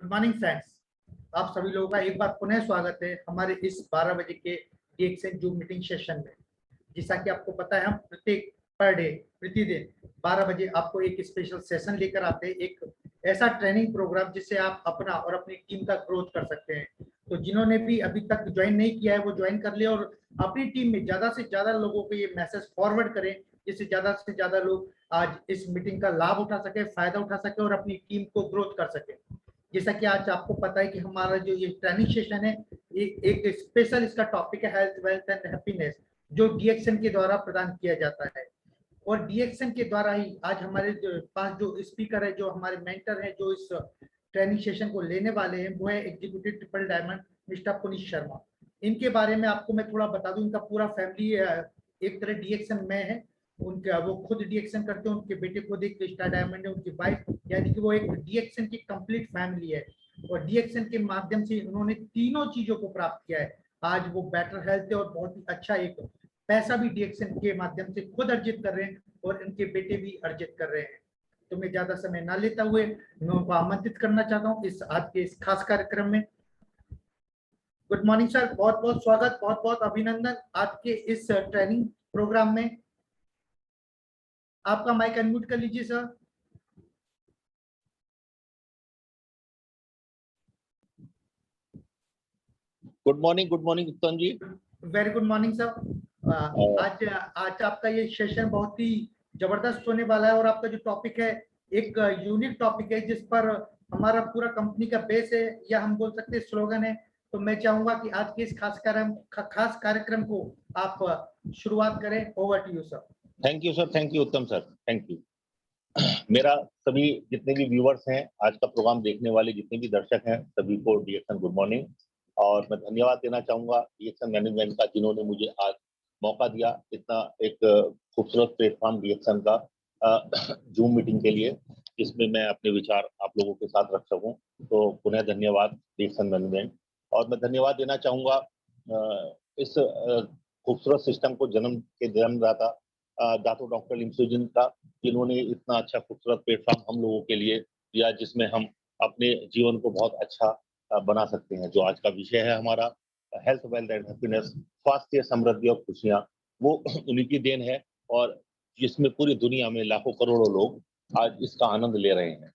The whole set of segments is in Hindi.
गुड मॉर्निंग फ्रेंड्स, आप सभी लोगों का एक बार पुनः स्वागत है हमारे इस 12 बजे के DXN जूम मीटिंग सेशन में। जैसा कि आपको पता है, हम प्रत्येक पर डे प्रतिदिन 12 बजे आपको एक स्पेशल सेशन लेकर आते हैं, एक ऐसा ट्रेनिंग प्रोग्राम जिससे आप अपना और अपनी टीम का ग्रोथ कर सकते हैं। तो जिन्होंने भी अभी तक ज्वाइन नहीं किया है वो ज्वाइन कर ले और अपनी टीम में ज्यादा से ज्यादा लोगों को ये मैसेज फॉरवर्ड करें, जिससे ज्यादा से ज्यादा लोग आज इस मीटिंग का लाभ उठा सके, फायदा उठा सके और अपनी टीम को ग्रोथ कर सके। जैसा कि आज आपको पता है कि हमारा जो ये ट्रेनिंग सेशन है, ये एक स्पेशल इसका टॉपिक है हेल्थ, वेल्थ एंड हैप्पीनेस, जो DXN के द्वारा प्रदान किया जाता है। और DXN के द्वारा ही आज हमारे पास जो स्पीकर है, जो हमारे मेंटर है, जो इस ट्रेनिंग सेशन को लेने वाले हैं, वो है executive triple diamond mister Puneet Sharma. इनके बारे में आपको मैं थोड़ा बता दूं, इनका पूरा फैमिली एक तरह DXN में है। उनका वो खुद DXN करते हैं, उनके बेटे खुद एक स्टार डायमंड है, उनकी वाइफ, यानी कि वो एक DXN की कंप्लीट फैमिली है। और DXN के माध्यम से उन्होंने तीनों चीजों को प्राप्त किया है। आज वो बेटर हेल्थ है और बहुत ही अच्छा एक पैसा भी DXN के माध्यम से खुद अर्जित कर रहे हैं और इनके बेटे भी अर्जित कर रहे हैं। तो मैं ज्यादा समय ना लेता हुए मैं उनको आमंत्रित करना चाहता हूँ इस आज के इस खास कार्यक्रम में। गुड मॉर्निंग सर, बहुत बहुत स्वागत, बहुत बहुत अभिनंदन आज के इस ट्रेनिंग प्रोग्राम में। आपका माइक अनम्यूट कर लीजिए sir. Good morning Uttam ji. Very good morning sir. आज आज आपका ये सेशन बहुत ही जबरदस्त होने वाला है और आपका जो टॉपिक है एक यूनिक टॉपिक है, जिस पर हमारा पूरा कंपनी का बेस है, या हम बोल सकते हैं स्लोगन है। तो मैं चाहूंगा कि आज के इस खास कार्यक्रम को आप शुरुआत करें। Over to you sir. Thank you sir, thank you Uttam sir, thank you. मेरा सभी जितने भी व्यूअर्स हैं, आज का प्रोग्राम देखने वाले जितने भी दर्शक हैं, सभी को DXN गुड मॉर्निंग। और मैं धन्यवाद देना चाहूंगा DXN मैनेजमेंट का, जिन्होंने मुझे आज मौका दिया इतना एक खूबसूरत प्लेटफॉर्म DXN का जूम मीटिंग के लिए, जिसमें मैं अपने विचार आप लोगों के साथ रख सकूं। तो पुनः धन्यवाद DXN मैनेजमेंट। और मैं धन्यवाद देना चाहूंगा इस खूबसूरत सिस्टम को जन्मदाता दातो डॉक्टर लिमसुजिन का, जिन्होंने इतना अच्छा खूबसूरत प्लेटफॉर्म हम लोगों के लिए दिया, जिसमें हम अपने जीवन को बहुत अच्छा बना सकते हैं। जो आज का विषय है हमारा हेल्थ, वेल्थ एंड हैप्पीनेस, स्वास्थ्य, समृद्धि और खुशियां, वो उन्हीं की देन है, और जिसमें पूरी दुनिया में लाखों करोड़ों लोग आज इसका आनंद ले रहे हैं।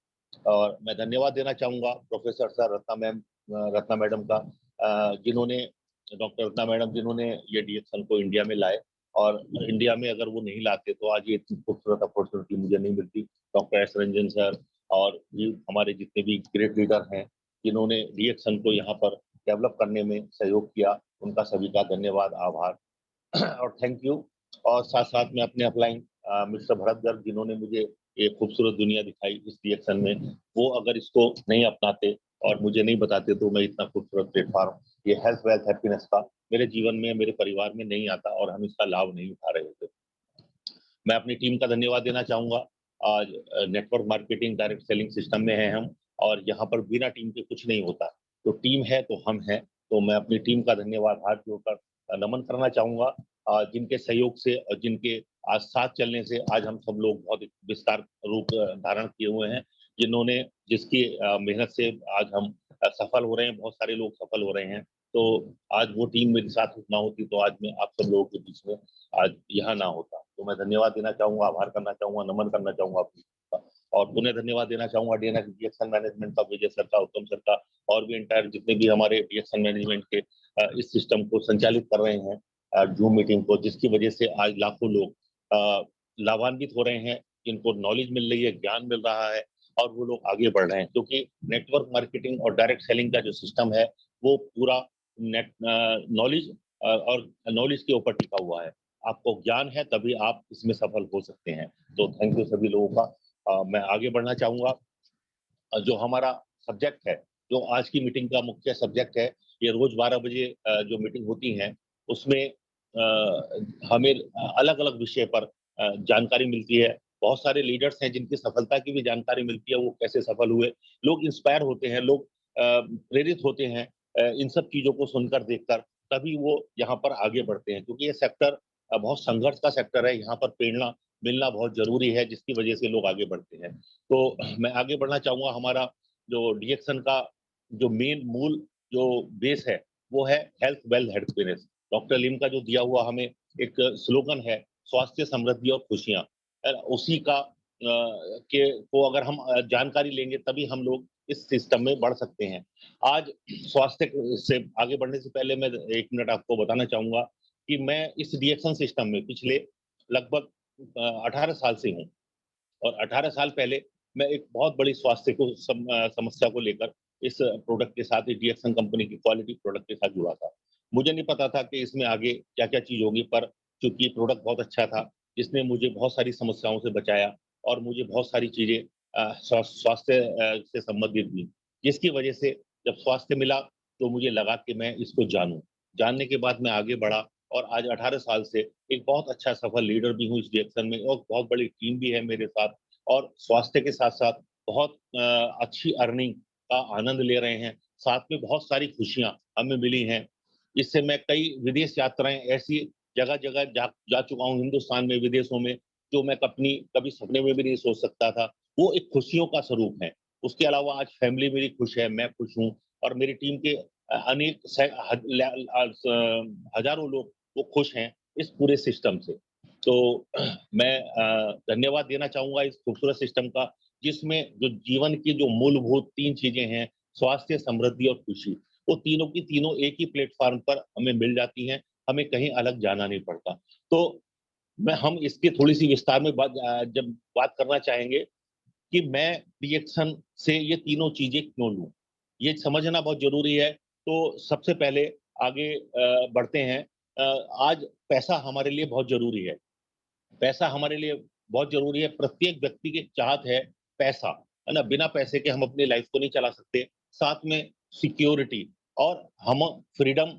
और मैं धन्यवाद देना चाहूंगा प्रोफेसर सर रत्ना मैडम का, जिन्होंने डॉक्टर रत्ना मैडम जिन्होंने ये DXN को इंडिया में लाए। और इंडिया में अगर वो नहीं लाते तो आज ये इतनी खूबसूरत अपॉर्चुनिटी मुझे नहीं मिलती। डॉक्टर एस रंजन सर और ये हमारे जितने भी ग्रेट लीडर हैं, जिन्होंने DXN को यहाँ पर डेवलप करने में सहयोग किया, उनका सभी का धन्यवाद, आभार और थैंक यू। और साथ साथ में अपने अपलाइन मिस्टर भरत गर्ग, जिन्होंने मुझे ये खूबसूरत दुनिया दिखाई इस DXN में, वो अगर इसको नहीं अपनाते और मुझे नहीं बताते तो मैं इतना खूबसूरत प्लेटफॉर्म, ये हेल्थ, वेल्थ, हैप्पीनेस का, मेरे जीवन में, मेरे परिवार में नहीं आता और हम इसका लाभ नहीं उठा रहे थे। मैं अपनी टीम का धन्यवाद देना चाहूंगा। आज network marketing direct selling system में है हम, और यहाँ पर बिना टीम के कुछ नहीं होता। तो टीम है तो हम हैं। तो मैं अपनी टीम का धन्यवाद हाथ जोड़कर नमन करना चाहूंगा, जिनके सहयोग से और जिनके आज साथ चलने से आज हम सब लोग बहुत विस्तार रूप धारण किए हुए हैं, जिसकी मेहनत से आज हम सफल हो रहे हैं, बहुत सारे लोग सफल हो रहे हैं। तो आज वो टीम मेरे साथ ना होती तो आज मैं आप सब लोगों के बीच में आज यहाँ ना होता। तो मैं धन्यवाद देना चाहूंगा, आभार करना चाहूंगा, नमन करना चाहूंगा अपनी, और पुनः धन्यवाद देना चाहूंगा DXN मैनेजमेंट का, विजय सर का, उत्तम सर का, और भी इंटायर जितने भी हमारे DXN मैनेजमेंट के इस सिस्टम को संचालित कर रहे हैं, जूम मीटिंग को, जिसकी वजह से आज लाखों लोग लाभान्वित हो रहे हैं, जिनको नॉलेज मिल रही है, ज्ञान मिल रहा है, और वो लोग आगे बढ़ रहे हैं। क्योंकि नेटवर्क मार्केटिंग और डायरेक्ट सेलिंग का जो सिस्टम है, वो पूरा नेट नॉलेज और नॉलेज के ऊपर टिका हुआ है। आपको ज्ञान है तभी आप इसमें सफल हो सकते हैं। तो थैंक यू सभी लोगों का। मैं आगे बढ़ना चाहूंगा। जो हमारा सब्जेक्ट है, जो आज की मीटिंग का मुख्य सब्जेक्ट है, ये रोज 12 बजे जो मीटिंग होती है, उसमें हमें अलग अलग विषय पर जानकारी मिलती है। बहुत सारे लीडर्स हैं जिनकी सफलता की भी जानकारी मिलती है, वो कैसे सफल हुए। लोग इंस्पायर होते हैं, लोग प्रेरित होते हैं इन सब चीजों को सुनकर, देखकर, तभी वो यहाँ पर आगे बढ़ते हैं। क्योंकि ये सेक्टर बहुत संघर्ष का सेक्टर है, यहाँ पर प्रेरणा मिलना बहुत जरूरी है, जिसकी वजह से लोग आगे बढ़ते हैं। तो मैं आगे बढ़ना चाहूंगा। हमारा जो DXN का जो मेन मूल जो बेस है वो है हेल्थ वेल्थ हैप्पीनेस। डॉक्टर लिम का जो दिया हुआ हमें एक स्लोगन है, स्वास्थ्य समृद्धि और खुशियां, उसी का के को अगर हम जानकारी लेंगे तभी हम लोग इस सिस्टम में बढ़ सकते हैं। आज स्वास्थ्य से आगे बढ़ने से पहले मैं 1 मिनट आपको बताना चाहूंगा कि मैं इस डीएक्शन सिस्टम में पिछले लगभग 18 साल से हूँ। और 18 साल पहले मैं एक बहुत बड़ी स्वास्थ्य को समस्या को लेकर इस प्रोडक्ट के साथ, इस डीएक्सन कंपनी की क्वालिटी प्रोडक्ट के साथ जुड़ा था। मुझे नहीं पता था कि इसमें आगे क्या-क्या चीज़ होगी, पर चूँकि प्रोडक्ट बहुत अच्छा था, इसने मुझे बहुत सारी समस्याओं से बचाया और मुझे बहुत सारी चीज़ें स्वास्थ्य से संबंधित दी। जिसकी वजह से जब स्वास्थ्य मिला, तो मुझे लगा कि मैं इसको जानूँ। जानने के बाद मैं आगे बढ़ा और आज 18 साल से एक बहुत अच्छा सफल लीडर भी हूँ इस डीएक्सन में और बहुत बड़ी टीम भी है मेरे साथ। और स्वास्थ्य के साथ-साथ बहुत अच्छी अर्निंग का आनंद ले रहे हैं। साथ में बहुत सारी खुशियाँ हमें मिली हैं। इससे मैं कई विदेश यात्राएँ ऐसी जगह-जगह जा जा चुका हूँ हिंदुस्तान में, विदेशों में, जो मैं कपनी कभी सपने में भी नहीं सोच सकता था। वो एक खुशियों का स्वरूप है। उसके अलावा आज फैमिली मेरी खुश है, मैं खुश हूँ और मेरी टीम के अनेक हज़ारों लोग वो खुश हैं इस पूरे सिस्टम से। तो मैं धन्यवाद देना चाहूँगा इस खूबसूरत सिस्टम का, जिसमें जो जीवन की जो मूलभूत 3 चीज़ें हैं, स्वास्थ्य, समृद्धि और खुशी, वो तीनों की तीनों एक ही प्लेटफ़ॉर्म पर हमें मिल जाती हैं, हमें कहीं अलग जाना नहीं पड़ता। तो मैं हम इसकी थोड़ी-सी विस्तार में जब बात करना चाहेंगे कि मैं रिएक्शन से ये तीनों चीज़ें क्यों लूँ? ये समझना बहुत ज़रूरी है। तो सबसे पहले आगे बढ़ते हैं। आज पैसा हमारे लिए बहुत ज़रूरी है। पैसा हमारे लिए बहुत ज़रूरी है, प्रत्येक व्यक्ति की चाहत है पैसा, है ना? बिना पैसे के हम अपनी लाइफ़ को नहीं चला सकते। साथ में सिक्योरिटी और हम फ्रीडम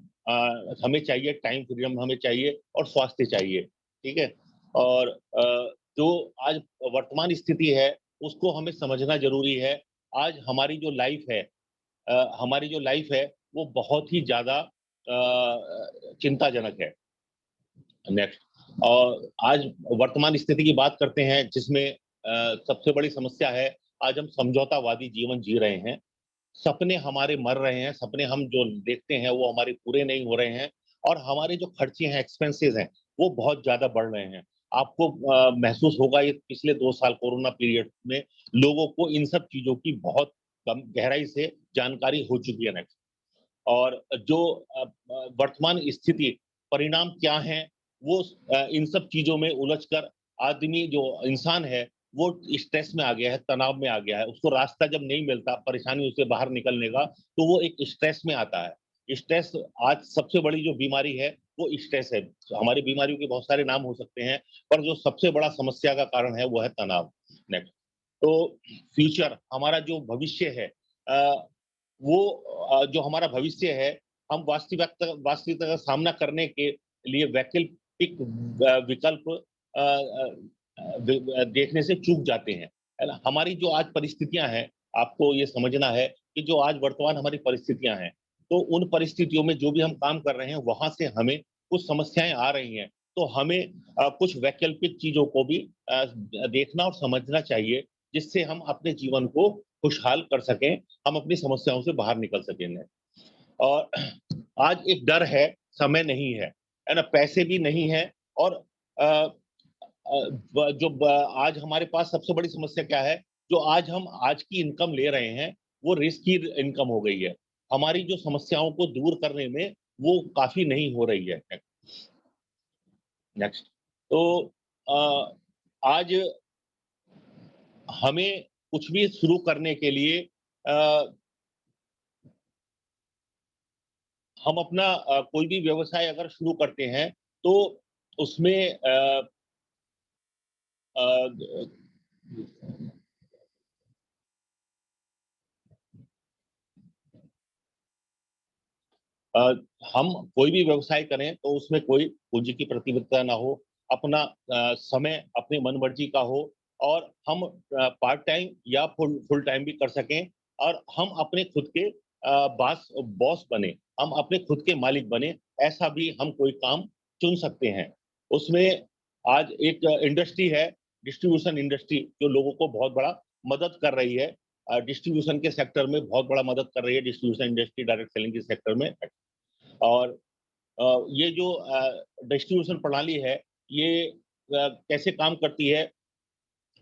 हमें चाहिए, टाइम फ्रीडम हमें चाहिए और स्वास्थ्य चाहिए, ठीक है? और जो आज वर्तमान स्थिति है, उसको हमें समझना ज़रूरी है। आज हमारी जो लाइफ़ है, वो बहुत ही ज़्यादा चिंताजनक है। नेक्स्ट आज वर्तमान स्थिति की बात करते हैं जिसमें सबसे बड़ी समस्या है, आज हम समझौतावादी जीवन जी रहे हैं। सपने हमारे मर रहे हैं, सपने हम जो देखते हैं वो हमारे पूरे नहीं हो रहे हैं और हमारे जो खर्चे हैं, एक्सपेंसेस हैं, वो बहुत ज़्यादा बढ़ रहे हैं। आपको महसूस होगा ये पिछले 2 साल कोरोना पीरियड में लोगों को इन सब चीज़ों की बहुत कम गहराई से जानकारी हो चुकी है नेक्स्ट। और जो वर्तमान स्थिति परिणाम क्या हैं, वो इन सब चीज़ों में उलझकर आदमी जो इंसान है, वो स्ट्रेस में आ गया है, तनाव में आ गया है। उसको रास्ता जब नहीं मिलता परेशानियों से बाहर निकलने का, तो वो एक स्ट्रेस में आता है। स्ट्रेस आज सबसे बड़ी जो बीमारी है, वो स्ट्रेस है। हमारी बीमारियों के बहुत सारे नाम हो सकते हैं, पर जो सबसे बड़ा समस्या का कारण है, वो है तनाव। नेक्स्ट। तो फ्यूचर हमारा जो भविष्य है वो जो हमारा भविष्य है, हम वास्तविकता का सामना करने के लिए वैकल्पिक विकल्प देखने से चूक जाते हैं, है ना? हमारी जो आज परिस्थितियाँ हैं, आपको ये समझना है कि जो आज वर्तमान हमारी परिस्थितियाँ हैं, तो उन परिस्थितियों में जो भी हम काम कर रहे हैं, वहाँ से हमें कुछ समस्याएँ आ रही हैं। तो हमें कुछ वैकल्पिक चीज़ों को भी देखना और समझना चाहिए, जिससे हम अपने जीवन को खुशहाल कर सकें, हम अपनी समस्याओं से बाहर निकल सकेंगे। और आज एक डर है, समय नहीं है ना? पैसे भी नहीं है और अ ब जो ब आज हमारे पास सबसे बड़ी समस्या क्या है? जो हम आज की इनकम ले रहे हैं, वो रिस्की इनकम हो गई है। हमारी जो समस्याओं को दूर करने में वो काफ़ी नहीं हो रही है। नेक्स्ट। तो अ, आज हमें कुछ भी शुरू करने के लिए अ, हम अपना कोई भी व्यवसाय अगर शुरू करते हैं, तो उसमें अ, अ, हम कोई भी व्यवसाय करें तो उसमें कोई पूंजी की प्रतिबद्धता ना हो, अपना समय अपनी मनमर्जी का हो और हम पार्ट टाइम या फुल फुल टाइम भी कर सकें और हम अपने खुद के बॉस बने, हम अपने खुद के मालिक बने, ऐसा भी हम कोई काम चुन सकते हैं। उसमें आज एक इंडस्ट्री है, डिस्ट्रीब्यूशन इंडस्ट्री जो लोगों को बहुत बड़ा मदद कर रही है। डिस्ट्रीब्यूशन के सेक्टर में बहुत बड़ा मदद कर रही है, डिस्ट्रीब्यूशन इंडस्ट्री, डायरेक्ट सेलिंग के सेक्टर में। और ये जो डिस्ट्रीब्यूशन प्रणाली है, ये कैसे काम करती है?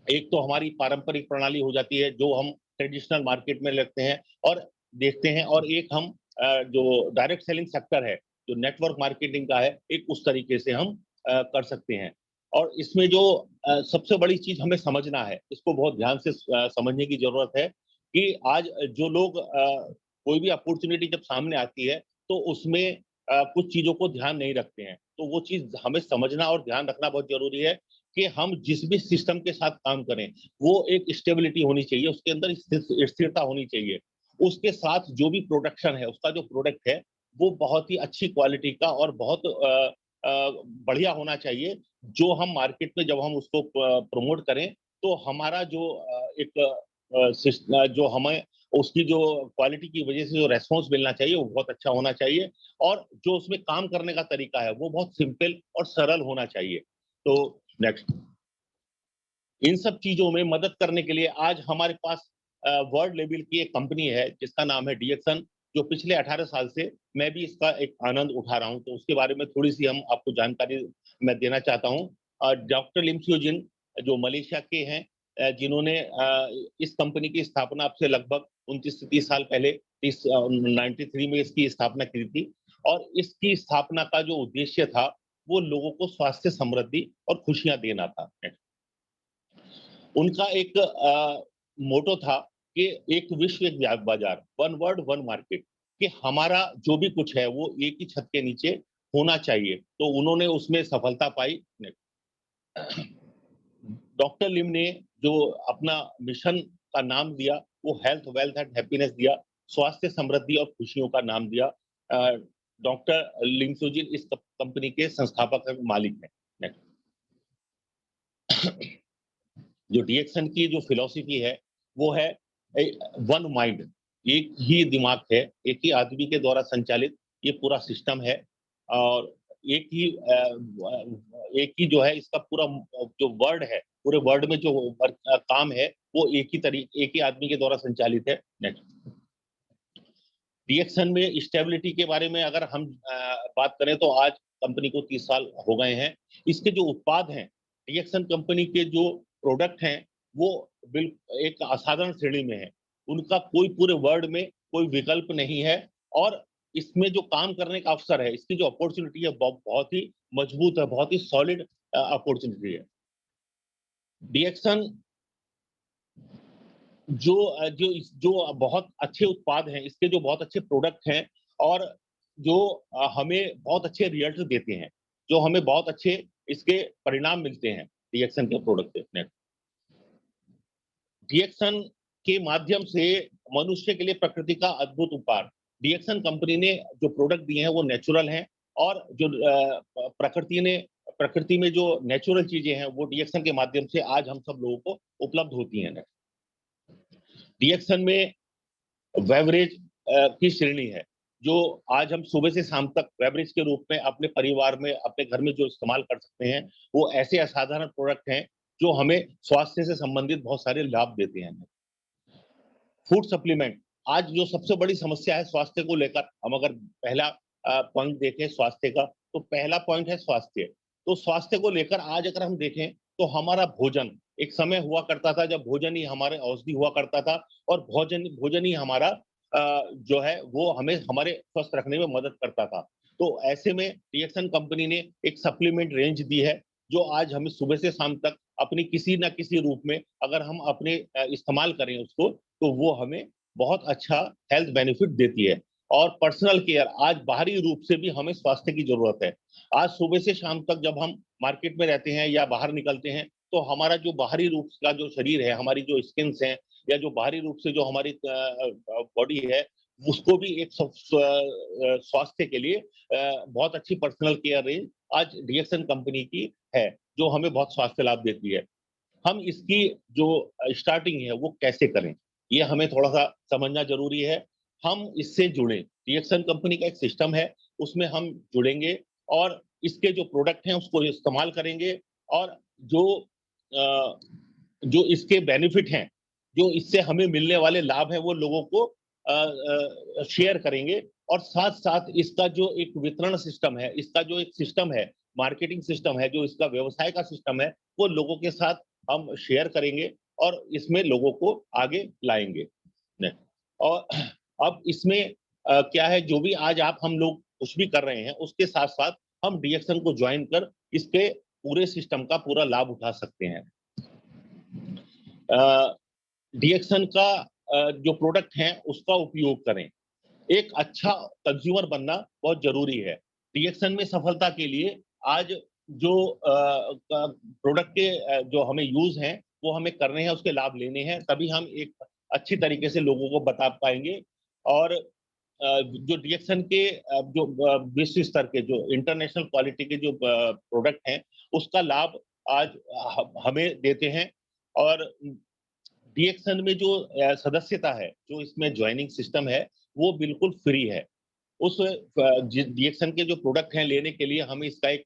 एक तो हमारी पारंपरिक प्रणाली हो जाती है जो हम ट्रेडिशनल मार्केट में लगते हैं और देखते हैं, और एक हम जो डायरेक्ट सेलिंग सेक्टर है, जो नेटवर्क मार्केटिंग का है, एक उस तरीके से हम कर सकते हैं। और इसमें जो सबसे बड़ी चीज हमें समझना है, इसको बहुत ध्यान से समझने की जरूरत है कि आज जो लोग कोई भी अपॉर्चुनिटी जब सामने आती है तो उसमें कुछ चीजों को ध्यान नहीं रखते हैं। तो वो चीज हमें समझना और ध्यान रखना बहुत जरूरी है कि हम जिस भी सिस्टम के साथ काम करें, वो एक स्टेबिलिटी होनी चाहिए, उसके अंदर स्थिरता होनी चाहिए। उसके साथ जो भी प्रोडक्शन है, उसका जो प्रोडक्ट है, वो बहुत ही अच्छी क्वालिटी का और बहुत बढ़िया होना चाहिए, जो हम मार्केट में जब हम उसको प्रमोट करें, तो हमारा जो जो हमें उसकी जो क्वालिटी की वजह से जो रेस्पॉन्स मिलना चाहिए, वो बहुत अच्छा होना चाहिए, और जो उसमें काम करने का तरीका है, वो बहुत सिंपल और सरल होना चाहिए। तो नेक्स्ट, इन सब चीजों में मदद करने के लिए आज हमारे पास वर्ल्ड लेवल की एक कंपनी है जिसका नाम है डीएक्सन, जो पिछले 18 साल से मैं भी इसका एक आनंद उठा रहा हूं। तो उसके बारे में थोड़ी सी हम आपको जानकारी मैं देना चाहता हूं। डॉक्टर लिम स्यो जिन, जो मलेशिया के हैं, जिन्होंने इस कंपनी की स्थापना अब से लगभग 29 से 30 साल पहले 93 में इसकी स्थापना की थी। और इसकी स्थापना का जो उद्देश्य था, वो लोगों को स्वास्थ्य, समृद्धि और खुशियां देना था। उनका एक मोटो था कि एक विश्व, एक बाजार, वन वर्ल्ड वन मार्केट, कि हमारा जो भी कुछ है वो एक ही छत के नीचे होना चाहिए। तो उन्होंने उसमें सफलता पाई। डॉक्टर लिम ने जो अपना मिशन का नाम दिया, वो हेल्थ, वेल्थ एंड हैप्पीनेस दिया, स्वास्थ्य, समृद्धि और खुशियों का नाम दिया। डॉक्टर लिम स्यो जिन इस कंपनी के संस्थापक और मालिक हैं। जो डीएक्सन की जो फिलॉसफी है, वो है वन माइंड, एक ही दिमाग है, एक ही आदमी के द्वारा संचालित ये पूरा सिस्टम है। और एक ही जो है इसका पूरा जो वर्ड है, पूरे वर्ल्ड में जो काम है, वो एक ही आदमी के द्वारा संचालित है। नेक्स्ट, डीएक्सन में स्टेबिलिटी के बारे में अगर हम बात करें तो आज कंपनी को 30 साल हो गए हैं। इसके जो उत्पाद हैं, डीएक्सन कंपनी के जो प्रोडक्ट हैं, वो एक असाधारण श्रेणी में है। उनका कोई पूरे वर्ल्ड में कोई विकल्प नहीं है, और इसमें जो काम करने का अवसर है, इसकी जो अपॉर्चुनिटी है, बहुत ही मजबूत है, बहुत ही सॉलिड अपॉर्चुनिटी है। डीएक्सन जो जो जो बहुत अच्छे उत्पाद हैं, इसके जो बहुत अच्छे प्रोडक्ट हैं, और जो हमें बहुत अच्छे रिजल्ट देते हैं, जो हमें बहुत अच्छे इसके परिणाम मिलते हैं डीएक्सन के प्रोडक्ट से। डीएक्सन के माध्यम से मनुष्य के लिए प्रकृति का अद्भुत उपहार। डीएक्सन कंपनी ने जो प्रोडक्ट दिए हैं वो नेचुरल हैं, और जो प्रकृति में जो नेचुरल चीजें हैं वो डीएक्सन के माध्यम से आज हम सब लोगों को उपलब्ध होती हैं। डीएक्सन में बेवरेज की श्रेणी है, जो आज हम सुबह से शाम तक बेवरेज के रूप में अपने परिवार में, अपने घर में जो इस्तेमाल कर सकते हैं, वो ऐसे असाधारण प्रोडक्ट हैं जो हमें स्वास्थ्य से संबंधित बहुत सारे लाभ देते हैं। फूड सप्लीमेंट, आज जो सबसे बड़ी समस्या है स्वास्थ्य को लेकर, हम अगर पहला पॉइंट देखें स्वास्थ्य का, तो पहला पॉइंट है स्वास्थ्य। तो स्वास्थ्य को लेकर आज अगर हम देखें तो हमारा भोजन, एक समय हुआ करता था जब भोजन ही हमारे औषधि हुआ करता था, और भोजन ही हमारा जो है वो हमें हमारे स्वस्थ रखने में मदद करता था। तो ऐसे में डीएक्सन कंपनी ने एक सप्लीमेंट रेंज दी है, जो आज हमें सुबह से शाम तक अपनी किसी न किसी रूप में अगर हम अपने इस्तेमाल करें उसको, तो वो हमें बहुत अच्छा हेल्थ बेनिफिट देती है। और पर्सनल केयर, आज बाहरी रूप से भी हमें स्वास्थ्य की जरूरत है। आज सुबह से शाम तक जब हम मार्केट में रहते हैं या बाहर निकलते हैं, तो हमारा जो बाहरी रूप का जो शरीर है, हमारी जो स्किन्स हैं, या जो बाहरी रूप से जो हमारी बॉडी है, उसको भी एक स्वास्थ्य के लिए बहुत अच्छी पर्सनल केयर रेंज आज डीएक्सन कंपनी की है, जो हमें बहुत स्वास्थ्य लाभ देती है। हम इसकी जो स्टार्टिंग है वो कैसे करें, ये हमें थोड़ा सा समझना जरूरी है। हम इससे जुड़े, डीएक्सन कंपनी का एक सिस्टम है, उसमें हम जुड़ेंगे और इसके जो प्रोडक्ट हैं उसको इस्तेमाल करेंगे, और जो इसके बेनिफिट हैं जो इससे हमें मिलने वाले लाभ है वो लोगों को शेयर करेंगे, और साथ साथ इसका जो एक वितरण सिस्टम है, इसका जो एक सिस्टम है, मार्केटिंग सिस्टम है, जो इसका व्यवसाय का सिस्टम है, वो लोगों के साथ हम शेयर करेंगे और इसमें लोगों को आगे लाएंगे। ने। और अब इसमें क्या है, जो भी आज आप हम लोग कुछ भी कर रहे हैं, उसके साथ साथ हम डीएक्सन को ज्वाइन कर इसके पूरे सिस्टम का पूरा लाभ उठा सकते हैं। डीएक्सन का जो प्रोडक्ट है उसका उपयोग करें। एक अच्छा कंज्यूमर बनना बहुत जरूरी है। डीएक्सन में सफलता के लिए आज जो प्रोडक्ट के जो हमें यूज हैं वो हमें करने हैं, उसके लाभ लेने हैं, तभी हम एक अच्छी तरीके से लोगों को बता पाएंगे। और जो डीएक्सन के जो विश्व स्तर के जो इंटरनेशनल क्वालिटी के जो प्रोडक्ट हैं उसका लाभ आज हमें देते हैं। और डीएक्सन में जो सदस्यता है, जो इसमें ज्वाइनिंग सिस्टम है, वो बिल्कुल फ्री है। उस डीएक्सन के जो प्रोडक्ट हैं लेने के लिए हम इसका एक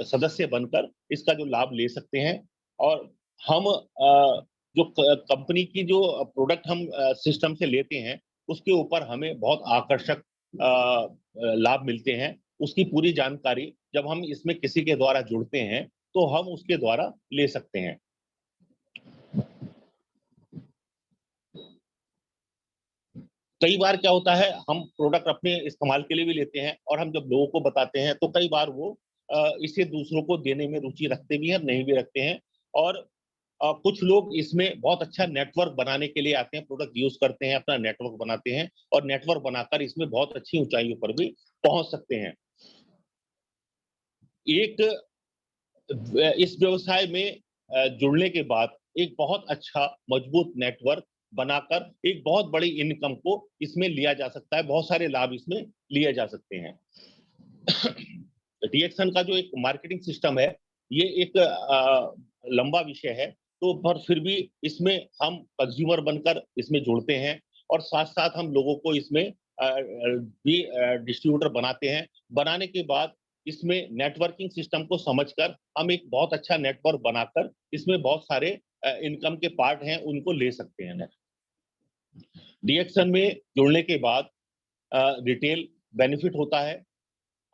सदस्य बनकर इसका जो लाभ ले सकते हैं। और हम जो कंपनी की जो प्रोडक्ट हम सिस्टम से लेते हैं उसके ऊपर हमें बहुत आकर्षक लाभ मिलते हैं। उसकी पूरी जानकारी जब हम इसमें किसी के द्वारा जुड़ते हैं तो हम उसके द्वारा ले सकते हैं। कई बार क्या होता है, हम प्रोडक्ट अपने इस्तेमाल के लिए भी लेते हैं और हम जब लोगों को बताते हैं तो कई बार वो इसे दूसरों को देने में रुचि रखते भी हैं, नहीं भी रखते हैं। और कुछ लोग इसमें बहुत अच्छा नेटवर्क बनाने के लिए आते हैं, प्रोडक्ट यूज करते हैं, अपना नेटवर्क बनाते हैं और नेटवर्क बनाकर इसमें बहुत अच्छी ऊंचाइयों पर भी पहुंच सकते हैं। एक इस व्यवसाय में जुड़ने के बाद एक बहुत अच्छा मजबूत नेटवर्क बनाकर एक बहुत बड़ी इनकम को इसमें लिया जा सकता है, बहुत सारे लाभ इसमें लिए जा सकते हैं। डीएक्सन का जो एक मार्केटिंग सिस्टम है, ये एक लंबा विषय है, तो पर फिर भी इसमें हम कंज्यूमर बनकर इसमें जुड़ते हैं और साथ-साथ हम लोगों को इसमें भी डिस्ट्रीब्यूटर बनाते हैं। बनाने के बाद इसमें नेटवर्किंग सिस्टम को समझकर हम एक बहुत अच्छा नेटवर्क बनाकर इसमें बहुत सारे इनकम के पार्ट हैं उनको ले सकते हैं। डीएक्सन में जुड़ने के बाद रिटेल बेनिफिट होता है।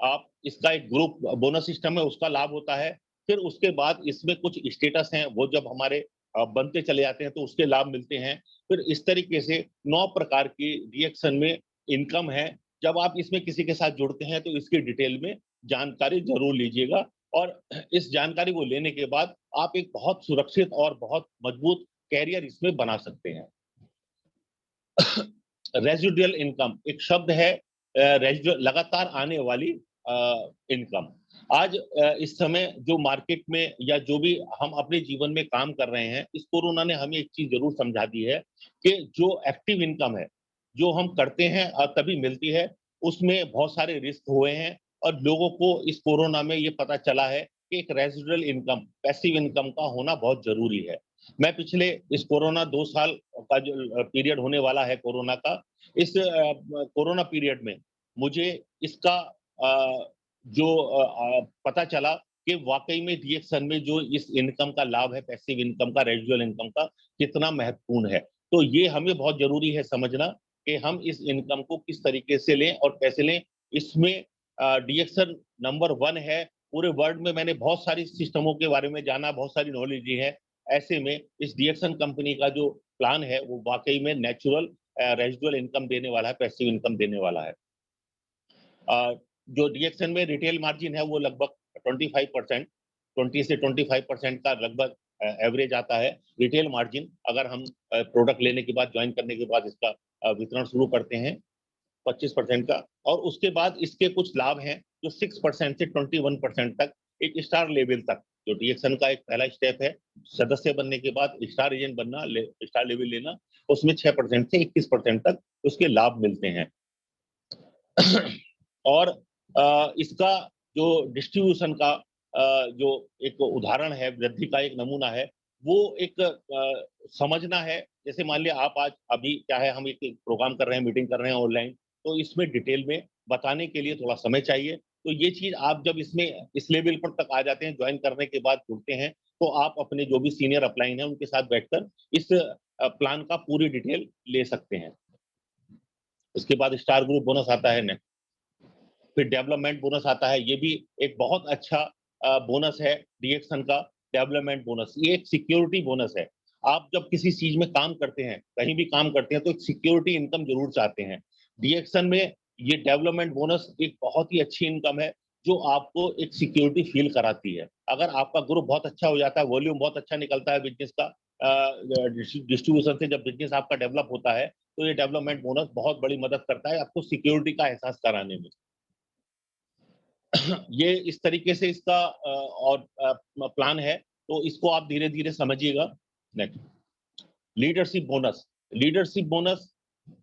आप इसका एक ग्रुप बोनस सिस्टम है, उसका लाभ होता है। फिर उसके बाद इसमें कुछ स्टेटस हैं, वो जब हमारे बनते चले जाते हैं तो उसके लाभ मिलते हैं। फिर इस तरीके से 9 प्रकार की डीएक्सन में इनकम है। जब आप इसमें किसी के साथ जुड़ते हैं तो इसकी डिटेल में जानकारी ज़रूर लीजिएगा और इस जानकारी को लेने के बाद आप एक बहुत सुरक्षित और बहुत मजबूत करियर इसमें बना सकते हैं। रेजिडुअल इनकम एक शब्द है, लगातार आने वाली इनकम। आज इस समय जो मार्केट में या जो भी हम अपने जीवन में काम कर रहे हैं, इस कोरोना ने हमें एक चीज जरूर समझा दी है कि जो एक्टिव इनकम है, जो हम करते हैं और तभी मिलती है, उसमें बहुत सारे रिस्क हुए हैं और लोगों को इस कोरोना में ये पता चला है कि एक रेजिडुअल इनकम, पैसिव इनकम का होना बहुत जरूरी है। मैं पिछले इस कोरोना 2 साल का जो पीरियड होने वाला है कोरोना का, इस कोरोना पीरियड में मुझे इसका जो पता चला कि वाकई में डीएक्सन में जो इस इनकम का लाभ है, पैसिव इनकम का, रेजिडुअल इनकम का, कितना महत्वपूर्ण है। तो ये हमें बहुत जरूरी है समझना कि हम इस इनकम को किस तरीके से लें और कैसे लें। इसमें डीएक्सन नंबर 1 है पूरे वर्ल्ड में। मैंने बहुत सारी सिस्टमों के बारे में जाना, बहुत सारी नॉलेज ली है। ऐसे में इस डीएक्सन कंपनी का जो प्लान है वो वाकई में नेचुरल रेजिडुअल इनकम देने वाला है, पैसिव इनकम देने वाला है। जो डीएक्सन में रिटेल मार्जिन है वो लगभग 25%, 20 से 25% का लगभग एवरेज आता है रिटेल मार्जिन। अगर हम प्रोडक्ट लेने के बाद, ज्वाइन करने के बाद इसका वितरण शुरू करते हैं 25% का। और उसके बाद इसके कुछ लाभ हैं जो 6% से 21% तक, एक स्टार लेवल तक, जो डीएक्सन का एक पहला स्टेप है सदस्य बनने के बाद स्टार एजेंट बनना, स्टार लेवल लेना, उसमें 6% से 21% तक उसके लाभ मिलते हैं। और इसका जो डिस्ट्रीब्यूशन का जो एक उदाहरण है, वृद्धि का एक नमूना है, वो एक समझना है। जैसे मान लिया आप आज अभी क्या है, हम एक प्रोग्राम कर रहे हैं, मीटिंग कर रहे हैं ऑनलाइन, तो इसमें डिटेल में बताने के लिए थोड़ा समय चाहिए। तो ये चीज आप जब इसमें इस लेवल पर तक आ जाते हैं, ज्वाइन करने के बाद जुड़ते हैं, तो आप अपने जो भी सीनियर अपलाइन है उनके साथ बैठकर इस प्लान का पूरी डिटेल ले सकते हैं। उसके बाद स्टार ग्रुप बोनस आता है नेक्स्ट, फिर डेवलपमेंट बोनस आता है। ये भी एक बहुत अच्छा बोनस है डीएक्सन का, डेवलपमेंट बोनस। ये एक सिक्योरिटी बोनस है। आप जब किसी चीज में काम करते हैं, कहीं भी काम करते हैं, तो एक सिक्योरिटी इनकम जरूर चाहते हैं। डीएक्सन में ये डेवलपमेंट बोनस एक बहुत ही अच्छी इनकम है जो आपको एक सिक्योरिटी फील कराती है। अगर आपका ग्रुप बहुत अच्छा हो जाता है, वॉल्यूम बहुत अच्छा निकलता है बिजनेस का, डिस्ट्रीब्यूशन से जब बिजनेस आपका डेवलप होता है, तो ये डेवलपमेंट बोनस बहुत बड़ी मदद करता है आपको सिक्योरिटी का एहसास कराने में। ये इस तरीके से इसका और प्लान है, तो इसको आप धीरे-धीरे समझिएगा। Next, leadership bonus. Leadership bonus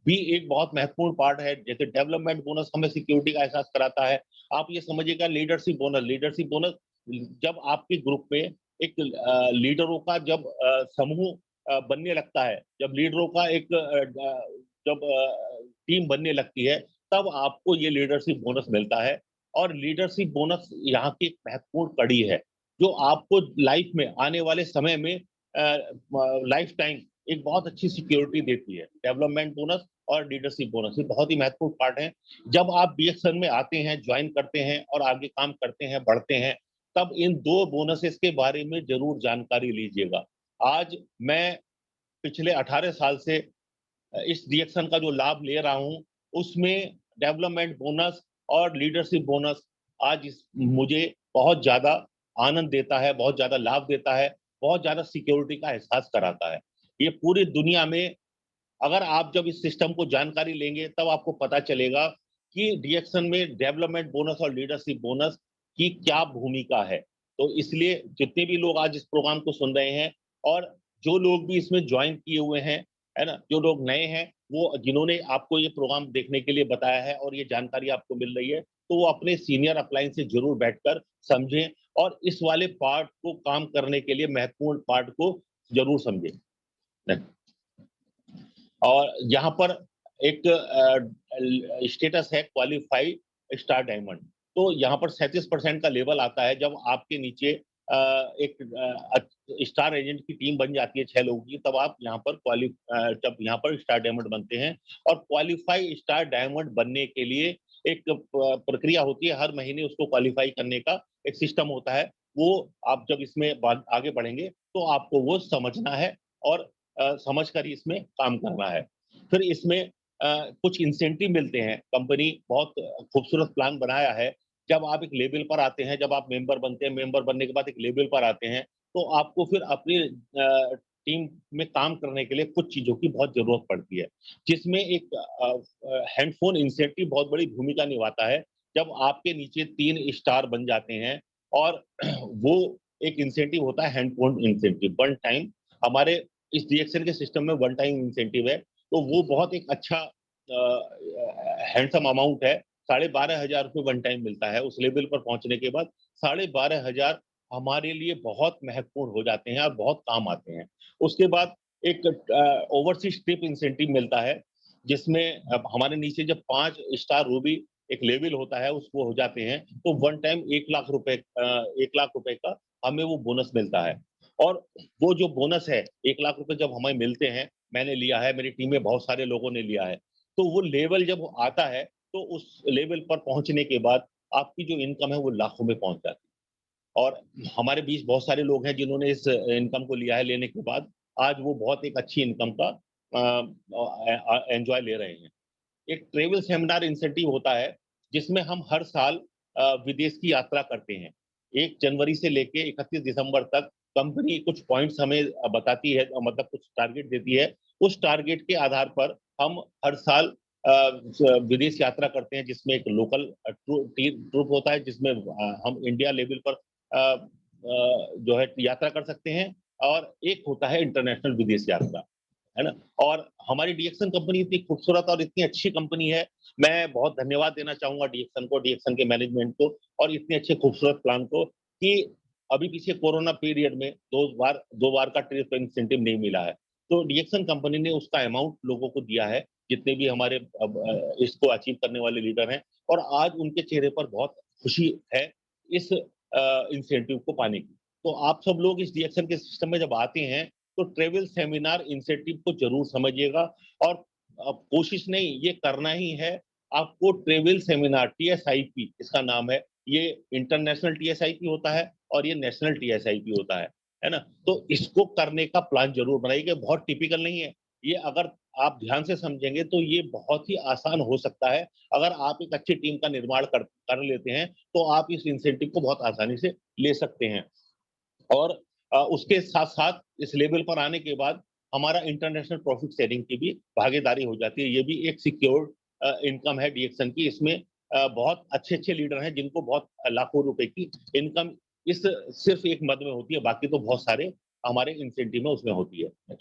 भी एक बहुत महत्वपूर्ण पार्ट है। जैसे डेवलपमेंट बोनस हमें सिक्योरिटी का एहसास कराता है, आप ये समझिएगा लीडरशिप बोनस जब आपके ग्रुप में एक लीडरों का जब समूह बनने लगता है, जब लीडरों का एक जब टीम बनने लगती है, तब आपको ये लीडरशिप बोनस मिलता है। और लीडरशिप बोनस यहाँ की एक महत्वपूर्ण कड़ी है, जो आपको लाइफ में आने वाले समय में लाइफ टाइम एक बहुत अच्छी सिक्योरिटी देती है। डेवलपमेंट बोनस और लीडरशिप बोनस ये बहुत ही महत्वपूर्ण पार्ट है। जब आप डीएक्सन में आते हैं, ज्वाइन करते हैं और आगे काम करते हैं, बढ़ते हैं, तब इन 2 बोनसेस के बारे में ज़रूर जानकारी लीजिएगा। आज मैं पिछले 18 साल से इस डीएक्सन का जो लाभ ले रहा हूँ, उसमें डेवलपमेंट बोनस और लीडरशिप बोनस आज मुझे बहुत ज़्यादा आनंद देता है, बहुत ज़्यादा लाभ देता है, बहुत ज़्यादा सिक्योरिटी का एहसास कराता है। ये पूरी दुनिया में अगर आप जब इस सिस्टम को जानकारी लेंगे, तब आपको पता चलेगा कि डीएक्सन में डेवलपमेंट बोनस और लीडरशिप बोनस की क्या भूमिका है। तो इसलिए जितने भी लोग आज इस प्रोग्राम को सुन रहे हैं और जो लोग भी इसमें ज्वाइन किए हुए हैं, है ना? जो लोग नए हैं, वो जिन्होंने आपको ये प्रोग्राम देखने के लिए बताया है और ये जानकारी आपको मिल रही है, तो वो अपने सीनियर अपलाइन से ज़रूर बैठकर समझें और इस वाले पार्ट को काम करने के लिए महत्वपूर्ण पार्ट को ज़रूर समझें। और यहाँ पर एक स्टेटस है क्वालिफाई स्टार डायमंड। तो यहाँ पर 37% का लेवल आता है जब आपके नीचे एक स्टार एजेंट की टीम बन जाती है 6 लोगों की, तब आप यहाँ पर जब यहाँ पर स्टार डायमंड बनते हैं। और क्वालिफाई स्टार डायमंड बनने के लिए एक प्रक्रिया होती है, हर महीने उसको क्वालिफाई करने का एक सिस्टम होता है। वो आप जब इसमें आगे बढ़ेंगे तो आपको वो समझना है और समझकर ही इसमें काम करना है। फिर इसमें कुछ इंसेंटिव मिलते हैं। कंपनी बहुत खूबसूरत प्लान बनाया है। जब आप एक लेवल पर आते हैं, जब आप मेंबर बनते हैं, मेंबर बनने के बाद एक लेवल पर आते हैं, तो आपको फिर अपनी टीम में काम करने के लिए कुछ चीज़ों की बहुत ज़रूरत पड़ती है, जिसमें एक हैंडफ़ोन इंसेंटिव बहुत बड़ी भूमिका निभाता है। जब आपके नीचे 3 स्टार बन जाते हैं और वो एक इंसेंटिव होता है हैंडफ़ोन इंसेंटिव, वन टाइम। हमारे इस डीएक्सन के सिस्टम में वन टाइम इंसेंटिव है, तो वो बहुत एक अच्छा हैंडसम अमाउंट है। 12,500 रुपए वन टाइम मिलता है। उस लेवल पर पहुँचने के बाद 12,500 हमारे लिए बहुत महत्वपूर्ण हो जाते हैं और बहुत काम आते हैं। उसके बाद एक ओवरसीज़ ट्रिप इंसेंटिव मिलता है, जिसमें अब हमारे नीचे जब 5 स्टार रूबी एक लेवल होता है, उसको हो जाते हैं, तो वन टाइम 1 लाख रुपए 1 लाख रुपए का हमें वो बोनस मिलता है। और वो जो बोनस है, 1 लाख रुपए जब हमें मिलते हैं, मैंने लिया है, मेरी टीम में बहुत सारे लोगों ने लिया है, तो वो लेवल जब आता है, तो उस लेवल पर पहुँचने के बाद आपकी जो इनकम है, वो लाखों में पहुँच जाती है। और हमारे बीच बहुत सारे लोग हैं जिन्होंने इस इनकम को लिया है, लेने के बाद आज वो बहुत एक अच्छी इनकम का एन्जॉय ले रहे हैं। एक ट्रैवल सेमिनार इंसेंटिव होता है, जिसमें हम हर साल विदेश की यात्रा करते हैं। 1 जनवरी से लेके 31 दिसंबर तक कंपनी कुछ पॉइंट्स हमें बताती है, मतलब कुछ टारगेट देती है। उस टारगेट के आधार पर हम हर साल विदेश यात्रा करते हैं, जिसमें एक लोकल ट्रिप होता है, जिसमें हम इंडिया लेवल पर जो है यात्रा कर सकते हैं, और एक होता है इंटरनेशनल विदेश यात्रा, है ना? और हमारी डीएक्सन कंपनी इतनी खूबसूरत और इतनी अच्छी कंपनी है, मैं बहुत धन्यवाद देना चाहूँगा डीएक्सन को, डीएक्सन के मैनेजमेंट को और इतने अच्छे खूबसूरत प्लान को, कि अभी पीछे कोरोना पीरियड में 2 बार का ट्रिप इंसेंटिव नहीं मिला है। तो डीएक्सन कंपनी ने उसका अमाउंट लोगों को दिया है, जितने भी हमारे इसको अचीव करने वाले लीडर हैं, और आज उनके चेहरे पर बहुत खुशी है इस इंसेंटिव को पाने की। तो आप सब लोग इस डीएक्शन के सिस्टम में जब आते हैं तो ट्रेवल सेमिनार इंसेंटिव को जरूर समझिएगा, और अब कोशिश नहीं, ये करना ही है आपको। ट्रेवल सेमिनार TSIP इसका नाम है, ये इंटरनेशनल TSIP होता है और ये नेशनल TSIP होता है ना। तो इसको करने का प्लान जरूर बनाइए, बहुत टिपिकल नहीं है ये। अगर आप ध्यान से समझेंगे तो ये बहुत ही आसान हो सकता है। अगर आप एक अच्छी टीम का निर्माण कर लेते हैं तो आप इस इंसेंटिव को बहुत आसानी से ले सकते हैं। और उसके साथ साथ इस लेवल पर आने के बाद हमारा इंटरनेशनल प्रॉफिट शेयरिंग की भी भागीदारी हो जाती है। ये भी एक सिक्योर्ड इनकम है डीएक्शन की। इसमें बहुत अच्छे लीडर हैं जिनको बहुत लाखों रुपए की इनकम इस सिर्फ एक मद में होती है, बाकी तो बहुत सारे हमारे इंसेंटिव में उसमें होती है।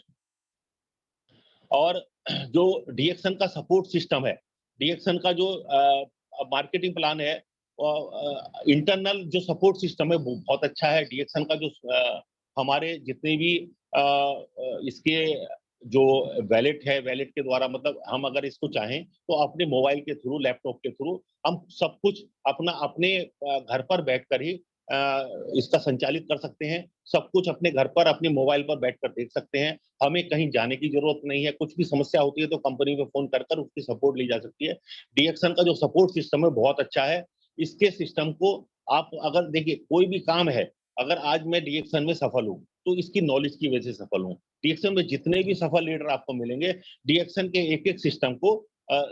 और जो डीएक्शन का सपोर्ट सिस्टम है, डीएक्शन का जो मार्केटिंग प्लान है, इंटरनल जो सपोर्ट सिस्टम है वो बहुत अच्छा है। डीएक्शन का जो हमारे जितने भी इसके जो वैलेट है, वैलेट के द्वारा मतलब हम अगर इसको चाहें तो अपने मोबाइल के थ्रू, लैपटॉप के थ्रू हम सब कुछ अपने घर पर बैठकर ही इसका संचालित कर सकते हैं। सब कुछ अपने घर पर अपने मोबाइल पर बैठकर देख सकते हैं। हमें कहीं जाने की जरूरत नहीं है। कुछ भी समस्या होती है तो कंपनी में फोन कर उसकी सपोर्ट ली जा सकती है। डीएक्शन का जो सपोर्ट सिस्टम है बहुत अच्छा है। इसके सिस्टम को आप अगर देखिए, कोई भी काम है, अगर आज मैं डीएक्शन में सफल हूँ तो इसकी नॉलेज की वजह से सफल हूँ। डीएक्शन में जितने भी सफल लीडर आपको मिलेंगे, डीएक्शन के एक सिस्टम को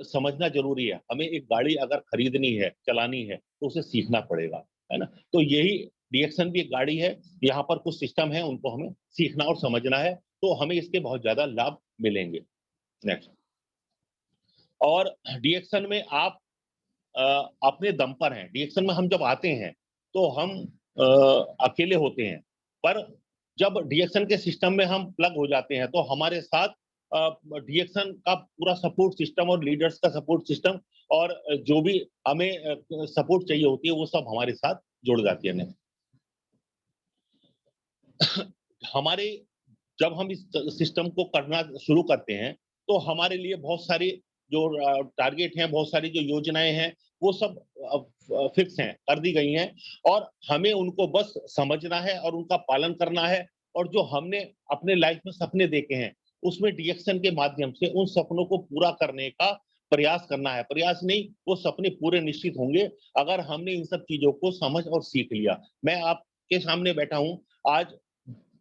समझना जरूरी है। हमें एक गाड़ी अगर खरीदनी है, चलानी है, तो उसे सीखना पड़ेगा, है ना। तो यही डीएक्शन भी एक गाड़ी है। यहाँ पर कुछ सिस्टम है, उनको हमें सीखना और समझना है, तो हमें इसके बहुत ज्यादा लाभ मिलेंगे। नेक्स्ट। और डीएक्शन में आप अपने दम पर हैं। डीएक्शन में हम जब आते हैं तो हम अकेले होते हैं, पर जब डीएक्शन के सिस्टम में हम प्लग हो जाते हैं तो हमारे साथ डीएक्शन का पूरा सपोर्ट सिस्टम और लीडर्स का सपोर्ट सिस्टम और जो भी हमें सपोर्ट चाहिए होती है वो सब हमारे साथ जुड़ जाती है। हमारे जब हम इस सिस्टम को करना शुरू करते हैं तो हमारे लिए बहुत सारी जो टारगेट हैं, बहुत सारी जो योजनाएं हैं, वो सब फिक्स हैं, कर दी गई हैं, और हमें उनको बस समझना है और उनका पालन करना है। और जो हमने अपने लाइफ में सपने देखे हैं, उसमें डीएक्शन के माध्यम से उन सपनों को पूरा करने का प्रयास करना है। प्रयास नहीं, वो सपने पूरे निश्चित होंगे अगर हमने इन सब चीजों को समझ और सीख लिया। मैं आपके सामने बैठा हूं आज,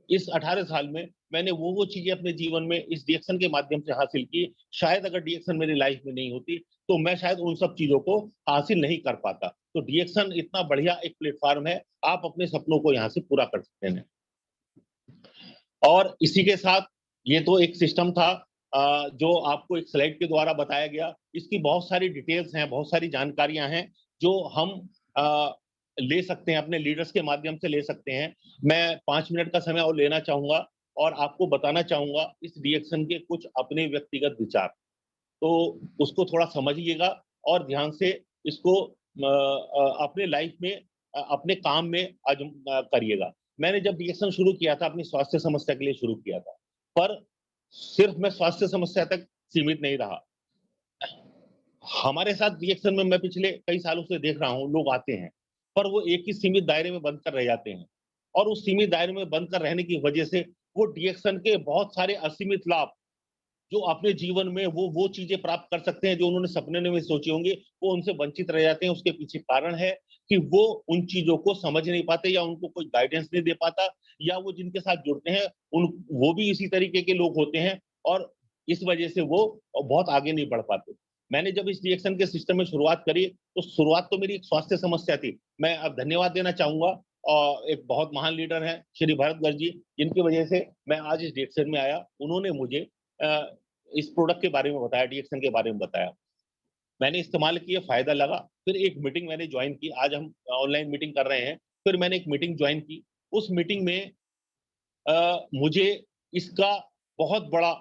इस 18 साल में मैंने वो चीजें अपने जीवन में इस डीएक्शन के माध्यम से हासिल की। शायद अगर डीएक्शन मेरी लाइफ में नहीं होती तो मैं शायद उन सब चीजों को हासिल नहीं कर पाता। तो डीएक्शन इतना बढ़िया एक प्लेटफॉर्म है, आप अपने सपनों को यहाँ से पूरा कर सकते हैं। और इसी के साथ ये तो एक सिस्टम था जो आपको एक स्लाइड के द्वारा बताया गया। इसकी बहुत सारी डिटेल्स हैं, बहुत सारी जानकारियां हैं जो हम ले सकते हैं, अपने लीडर्स के माध्यम से ले सकते हैं। मैं 5 मिनट का समय और लेना चाहूंगा और आपको बताना चाहूंगा इस डीएक्शन के कुछ अपने व्यक्तिगत विचार। तो उसको थोड़ा समझिएगा और ध्यान से इसको अपने लाइफ में अपने काम में करिएगा। मैंने जब डीएक्शन शुरू किया था अपनी स्वास्थ्य समस्या के लिए शुरू किया था, पर सिर्फ मैं स्वास्थ्य समस्या तक सीमित नहीं रहा। हमारे साथ डीएक्शन में मैं पिछले कई सालों से देख रहा हूँ, लोग आते हैं पर वो एक ही सीमित दायरे में बंद कर रह जाते हैं, और उस सीमित दायरे में बंद कर रहने की वजह से वो डीएक्शन के बहुत सारे असीमित लाभ जो अपने जीवन में वो चीजें प्राप्त कर सकते हैं जो उन्होंने सपने में सोची होंगी, वो उनसे वंचित रह जाते हैं। उसके पीछे कारण है कि वो उन चीजों को समझ नहीं पाते, या उनको कोई गाइडेंस नहीं दे पाता, या वो जिनके साथ जुड़ते हैं वो भी इसी तरीके के लोग होते हैं, और इस वजह से वो बहुत आगे नहीं बढ़ पाते। मैंने जब इस डीएक्शन के सिस्टम में शुरुआत करी तो शुरुआत तो मेरी एक स्वास्थ्य समस्या थी। मैं अब धन्यवाद देना चाहूंगा और एक बहुत महान लीडर है श्री भरत जी, जिनकी वजह से मैं आज इस डीएक्शन में आया। उन्होंने मुझे इस प्रोडक्ट के बारे में बताया, डीएक्शन के बारे में बताया। मैंने इस्तेमाल किया, फायदा लगा। फिर एक मीटिंग मैंने ज्वाइन की, आज हम ऑनलाइन मीटिंग कर रहे हैं। फिर मैंने एक मीटिंग ज्वाइन की। उस मीटिंग में मुझे इसका बहुत बड़ा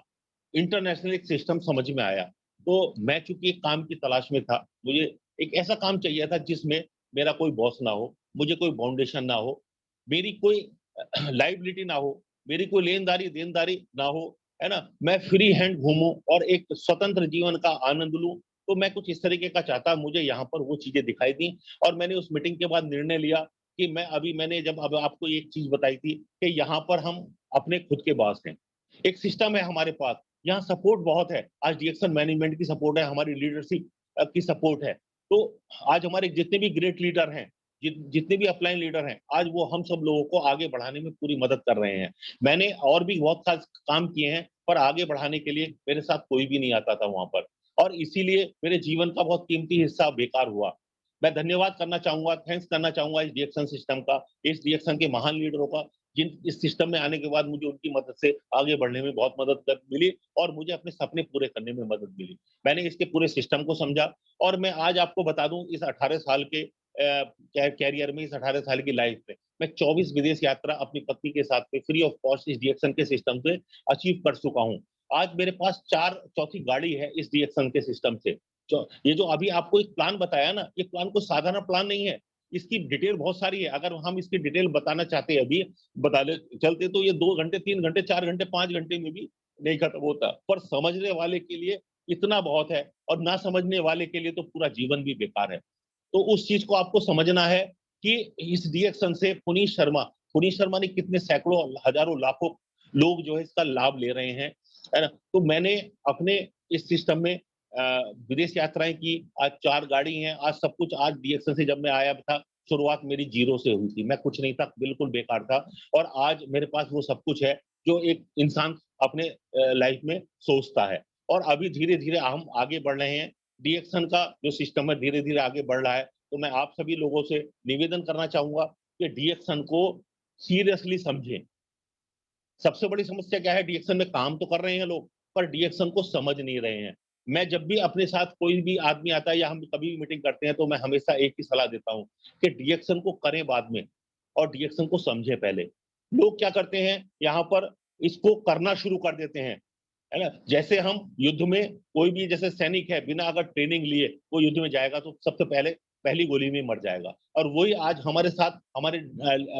इंटरनेशनल एक सिस्टम समझ में आया। तो मैं चूंकि एक काम की तलाश में था, मुझे एक ऐसा काम चाहिए था जिसमें मेरा कोई बॉस ना हो, मुझे कोई बाउंडेशन ना हो, मेरी कोई लाइबिलिटी ना हो, मेरी कोई लेनदारी देनदारी ना हो, है ना। मैं फ्री हैंड घूमूं और एक स्वतंत्र जीवन का आनंद लूं। तो मैं कुछ इस तरीके का चाहता, मुझे यहाँ पर वो चीजें दिखाई दी और मैंने उस मीटिंग के बाद निर्णय लिया कि मैंने जब अब आपको एक चीज बताई थी कि यहाँ पर हम अपने खुद के बॉस हैं, एक सिस्टम है हमारे पास, यहाँ सपोर्ट बहुत है। आज डीएक्शन मैनेजमेंट की सपोर्ट है, हमारी लीडरशिप की सपोर्ट है। तो आज हमारे जितने भी ग्रेट लीडर हैं, जितने भी अपलाइन लीडर हैं, आज वो हम सब लोगों को आगे बढ़ाने में पूरी मदद कर रहे हैं। मैंने और भी बहुत सारे काम किए हैं, पर आगे बढ़ाने के लिए मेरे साथ कोई भी नहीं आता था वहां पर, और इसीलिए मेरे जीवन का बहुत कीमती हिस्सा बेकार हुआ। मैं धन्यवाद करना चाहूंगा, थैंक्स करना चाहूंगा इस डीएक्शन सिस्टम का, इस डीएक्शन के महान लीडरों का, जिन इस सिस्टम में आने के बाद मुझे उनकी मदद से आगे बढ़ने में बहुत मदद मिली और मुझे अपने सपने पूरे करने में मदद मिली। मैंने इसके पूरे सिस्टम को समझा, और मैं आज आपको बता दूं, इस 18 साल के कैरियर में, इस 18 साल की लाइफ में, मैं 24 विदेश यात्रा अपनी पत्नी के साथ में फ्री ऑफ कॉस्ट इस डीएक्शन के सिस्टम से अचीव कर चुका हूँ। आज मेरे पास चौथी गाड़ी है इस डीएक्शन के सिस्टम से। ये जो अभी आपको एक प्लान बताया ना, ये प्लान कोई साधारण प्लान नहीं है, इसकी डिटेल बहुत सारी है। अगर हम इसकी डिटेल बताना चाहते हैं, अभी बताने चलते, तो ये 2 घंटे, 3 घंटे, 4 घंटे, 5 घंटे में भी नहीं खत्म होता। पर समझने वाले के लिए इतना बहुत है, और ना समझने वाले के लिए तो पूरा जीवन भी बेकार है। तो उस चीज को आपको समझना है कि इस डीएक्शन से पुनीत शर्मा ने कितने सैकड़ों, हजारों, लाखों लोग जो है इसका लाभ ले रहे हैं, है ना। तो मैंने अपने इस सिस्टम में विदेश यात्राएं की, आज 4 गाड़ी हैं, आज सब कुछ। आज डीएक्शन से जब मैं आया था, शुरुआत मेरी 0 से हुई थी, मैं कुछ नहीं था, बिल्कुल बेकार था, और आज मेरे पास वो सब कुछ है जो एक इंसान अपने लाइफ में सोचता है। और अभी धीरे धीरे हम आगे बढ़ रहे हैं, डीएक्शन का जो सिस्टम है धीरे धीरे आगे बढ़ रहा है। तो मैं आप सभी लोगों से निवेदन करना चाहूंगा कि डीएक्शन को सीरियसली समझें। सबसे बड़ी समस्या क्या है, डीएक्शन में काम तो कर रहे हैं लोग, पर डीएक्शन को समझ नहीं रहे हैं। मैं जब भी अपने साथ कोई भी आदमी आता है या हम कभी भी मीटिंग करते हैं, तो मैं हमेशा एक ही सलाह देता हूँ कि डीएक्शन को करें बाद में, और डीएक्शन को समझें पहले। लोग क्या करते हैं, यहाँ पर इसको करना शुरू कर देते हैं, है ना। जैसे हम युद्ध में, कोई भी जैसे सैनिक है, बिना अगर ट्रेनिंग लिए वो युद्ध में जाएगा तो सबसे पहले पहली गोली में मर जाएगा। और वही आज हमारे साथ, हमारे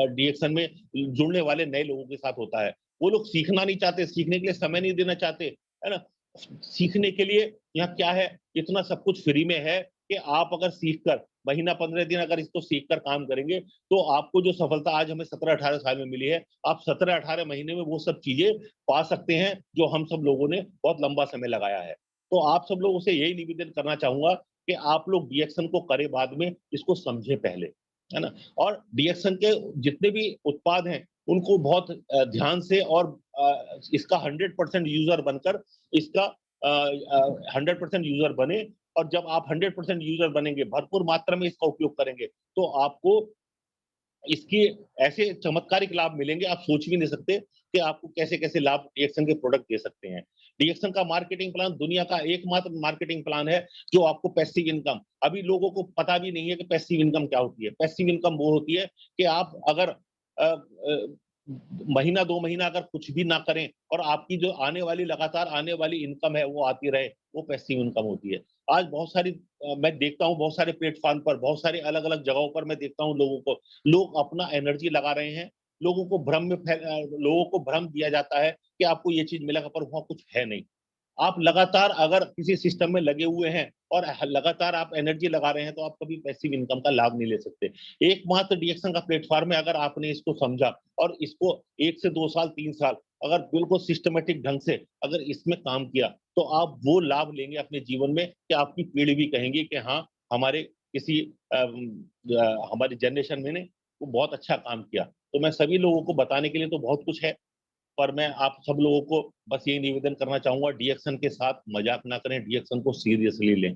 डीएक्शन में जुड़ने वाले नए लोगों के साथ होता है। वो लोग सीखना नहीं चाहते, सीखने के लिए समय नहीं देना चाहते, है ना। सीखने के लिए यहाँ क्या है, इतना सब कुछ फ्री में है कि आप अगर सीख कर महीना 15 दिन अगर इसको सीख कर काम करेंगे, तो आपको जो सफलता आज हमें 17-18 साल में मिली है, आप 17-18 महीने में वो सब चीजें पा सकते हैं जो हम सब लोगों ने बहुत लंबा समय लगाया है। तो आप सब लोगों से यही निवेदन करना चाहूंगा कि आप लोग डीएक्शन को करें बाद में, इसको समझे पहले, है ना। और डीएक्शन के जितने भी उत्पाद हैं, उनको बहुत ध्यान से, और इसका 100% यूजर बनकर, इसका 100% यूजर बने। और जब आप 100% यूजर बनेंगे, भरपूर मात्रा में इसका उपयोग करेंगे, तो आपको इसके ऐसे चमत्कारिक लाभ मिलेंगे, आप सोच भी नहीं सकते कि आपको कैसे-कैसे लाभ डीएक्शन के प्रोडक्ट दे सकते हैं। डीएक्शन का मार्केटिंग प्लान दुनिया का एकमात्र मार्केटिंग प्लान है जो आपको पैसिव इनकम, अभी लोगों को पता भी नहीं है कि पैसिव इनकम क्या होती है। पैसिव इनकम वो होती है कि आप अगर महीना 2 महीना अगर कुछ भी ना करें, और आपकी जो आने वाली, लगातार आने वाली इनकम है वो आती रहे, वो पैसिव इनकम होती है। आज बहुत सारी मैं देखता हूँ, बहुत सारे प्लेटफॉर्म पर, बहुत सारे अलग-अलग जगहों पर मैं देखता हूँ लोगों को, लोग अपना एनर्जी लगा रहे हैं, लोगों को भ्रम दिया जाता है कि आपको ये चीज़ मिलेगा, पर वहाँ कुछ है नहीं। आप लगातार अगर किसी सिस्टम में लगे हुए हैं और लगातार आप एनर्जी लगा रहे हैं, तो आप कभी पैसिव इनकम का लाभ नहीं ले सकते। एकमात्र डीएक्शन का प्लेटफॉर्म है, अगर आपने इसको समझा और इसको 1 से 2 साल, 3 साल अगर बिल्कुल सिस्टमैटिक ढंग से अगर इसमें काम किया, तो आप वो लाभ लेंगे अपने जीवन में कि आपकी पीढ़ी भी कहेंगी कि हाँ, हमारे किसी हमारी जनरेशन में ने वो बहुत अच्छा काम किया। तो मैं सभी लोगों को बताने के लिए तो बहुत कुछ है, पर मैं आप सब लोगों को बस यही निवेदन करना चाहूंगा, डीएक्शन के साथ मजाक ना करें, डीएक्शन को सीरियसली लें।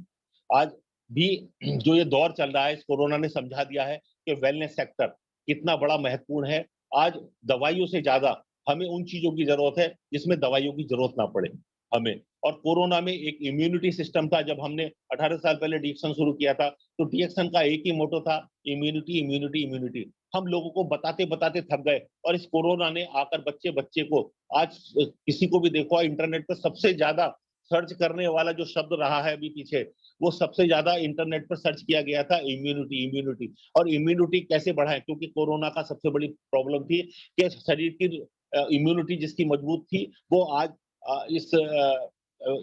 आज भी जो ये दौर चल रहा है, इस कोरोना ने समझा दिया है कि वेलनेस सेक्टर कितना बड़ा महत्वपूर्ण है। आज दवाइयों से ज्यादा हमें उन चीजों की जरूरत है जिसमें दवाइयों की जरूरत ना पड़े हमें। और कोरोना में एक इम्यूनिटी सिस्टम था, जब हमने 18 साल पहले डीएक्शन शुरू किया था, तो डीएक्शन का एक ही मोटो था, इम्यूनिटी, इम्यूनिटी, इम्यूनिटी। हम लोगों को बताते बताते थक गए, और इस कोरोना ने आकर बच्चे बच्चे को, आज किसी को भी देखो इंटरनेट पर सबसे ज्यादा सर्च करने वाला जो शब्द रहा है अभी पीछे, वो सबसे ज्यादा इंटरनेट पर सर्च किया गया था इम्यूनिटी, इम्यूनिटी। और इम्यूनिटी कैसे बढ़ाएं, क्योंकि कोरोना का सबसे बड़ी प्रॉब्लम थी कि शरीर की इम्यूनिटी जिसकी मजबूत थी, वो आज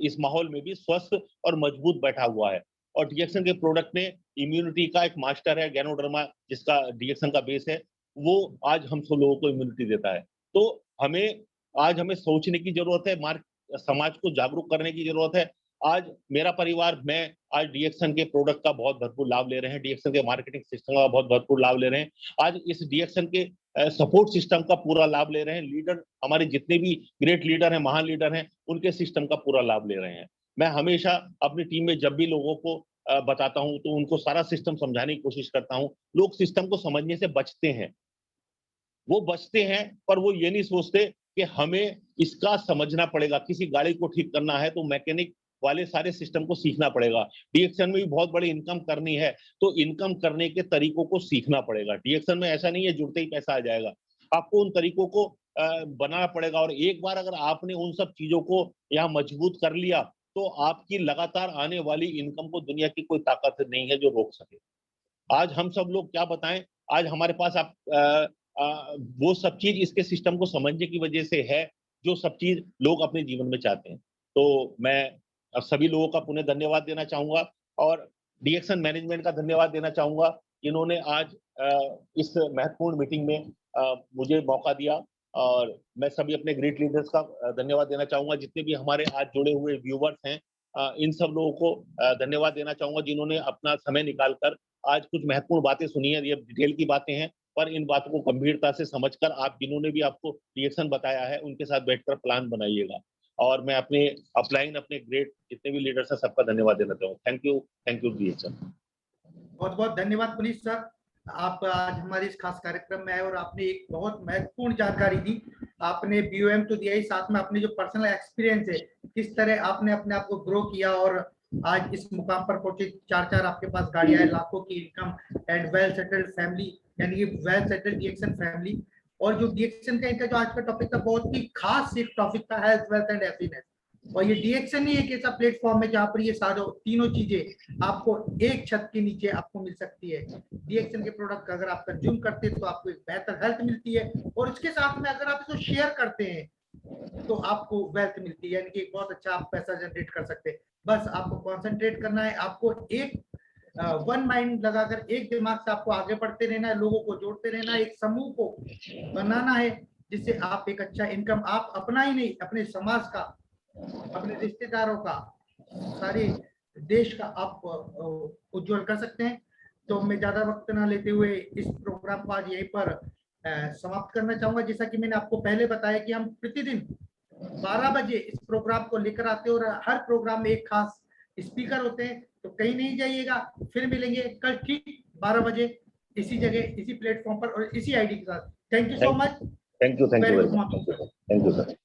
इस माहौल में भी स्वस्थ और मजबूत बैठा हुआ है। और डीएक्सन के प्रोडक्ट ने इम्यूनिटी का एक मास्टर है गैनोडर्मा, जिसका डीएक्सन का बेस है, वो आज हम सब लोगों को इम्यूनिटी देता है। तो हमें सोचने की जरूरत है, समाज को जागरूक करने की जरूरत है। आज मेरा परिवार, मैं आज डीएक्सन के प्रोडक्ट का बहुत भरपूर लाभ ले रहे हैं, डीएक्सन के मार्केटिंग सिस्टम का बहुत भरपूर लाभ ले रहे हैं। आज इस डीएक्सन के सपोर्ट सिस्टम का पूरा लाभ ले रहे हैं। लीडर, हमारे जितने भी ग्रेट लीडर हैं, महान लीडर हैं, उनके सिस्टम का पूरा लाभ ले रहे हैं। मैं हमेशा अपनी टीम में जब भी लोगों को बताता हूं तो उनको सारा सिस्टम समझाने की कोशिश करता हूं। लोग सिस्टम को समझने से बचते हैं, वो बचते हैं, पर वो ये नहीं सोचते कि हमें इसका समझना पड़ेगा। किसी गाड़ी को ठीक करना है तो मैकेनिक वाले सारे सिस्टम को सीखना पड़ेगा। डीएक्सन में भी बहुत बड़ी इनकम करनी है तो इनकम करने के तरीकों को सीखना पड़ेगा। डीएक्सन में ऐसा नहीं है जुड़ते ही पैसा आ जाएगा, आपको उन तरीकों को बनाना पड़ेगा। और एक बार अगर आपने उन सब चीजों को यहाँ मजबूत कर लिया तो आपकी लगातार आने वाली इनकम को दुनिया की कोई ताकत नहीं है जो रोक सके। आज हम सब लोग क्या बताएं, आज हमारे पास वो सब चीज इसके सिस्टम को समझने की वजह से है जो सब चीज लोग अपने जीवन में चाहते हैं। तो मैं सभी लोगों का पुनः धन्यवाद देना चाहूंगा और डीएक्सन मैनेजमेंट का धन्यवाद देना चाहूंगा, इन्होंने आज इस महत्वपूर्ण मीटिंग में मुझे मौका दिया। और मैं सभी अपने ग्रेट लीडर्स का धन्यवाद देना चाहूंगा, जितने भी हमारे आज जुड़े हुए व्यूवर्स हैं, इन सब लोगों को धन्यवाद देना चाहूंगा जिन्होंने अपना समय निकालकर आज कुछ महत्वपूर्ण बातें सुनी है। ये डिटेल की बातें हैं, पर इन बातों को गंभीरता से समझकर आप जिन्होंने भी आपको डीएक्सन बताया है उनके साथ बैठकर प्लान बनाइएगा। और मैं अपने अपलाइन, अपने ग्रेट जितने भी लीडर्स हैं, सबका धन्यवाद देना चाहूँगा। थैंक यू डीएक्सन। बहुत बहुत धन्यवाद पुनीत सर, आप आज हमारे इस खास कार्यक्रम में आए और आपने एक बहुत महत्वपूर्ण जानकारी दी। आपने बीओएम तो दिया ही, साथ में अपने जो पर्सनल एक्सपीरियंस है, किस तरह आपने अपने आप को ग्रो किया और आज इस मुकाम पर पहुंचे। 4 आपके पास गाड़ियां है, लाखों की income and well settled family, यानी कि वेल सेटल्ड डीएक्सन फैमिली। और जो डीएक्सन का इनका जो आज का टॉपिक था, बहुत ही खास एक टॉपिक था, हेल्थ, वेल्थ एंड हैप्पीनेस। और ये डीएक्सन ही एक ऐसा प्लेटफॉर्म है जहां पर ये सारे तीनों चीजें आपको एक छत के नीचे आपको मिल सकती है। डीएक्सन के प्रोडक्ट अगर आप कंज्यूम करते हैं तो आपको एक बेहतर हेल्थ मिलती है, और उसके साथ में अगर आप इसको शेयर करते हैं तो आपको वेल्थ मिलती है, यानी कि बहुत अच्छा आप पैसा जनरेट कर सकते हैं। बस आपको कॉन्सेंट्रेट करना है, आपको एक वन माइंड लगाकर एक दिमाग से आपको आगे बढ़ते रहना है, लोगों को जोड़ते रहना है, एक समूह को बनाना है जिससे आप एक अच्छा इनकम, आप अपना ही नहीं, अपने समाज का, अपने रिश्तेदारों का, सारे देश का आप उज्जवल कर सकते हैं। तो मैं ज्यादा वक्त ना लेते हुए इस प्रोग्राम को आज यहीं पर समाप्त करना चाहूंगा। जैसा कि मैंने आपको पहले बताया कि हम प्रतिदिन 12 बजे इस प्रोग्राम को लेकर आते हैं और हर प्रोग्राम में एक खास स्पीकर होते हैं। तो कहीं नहीं जाइएगा, फिर मिलेंगे कल ठीक 12 बजे इसी जगह, इसी प्लेटफॉर्म पर और इसी आईडी के साथ। Thank you so much. Thank you very good morning. Thank you sir.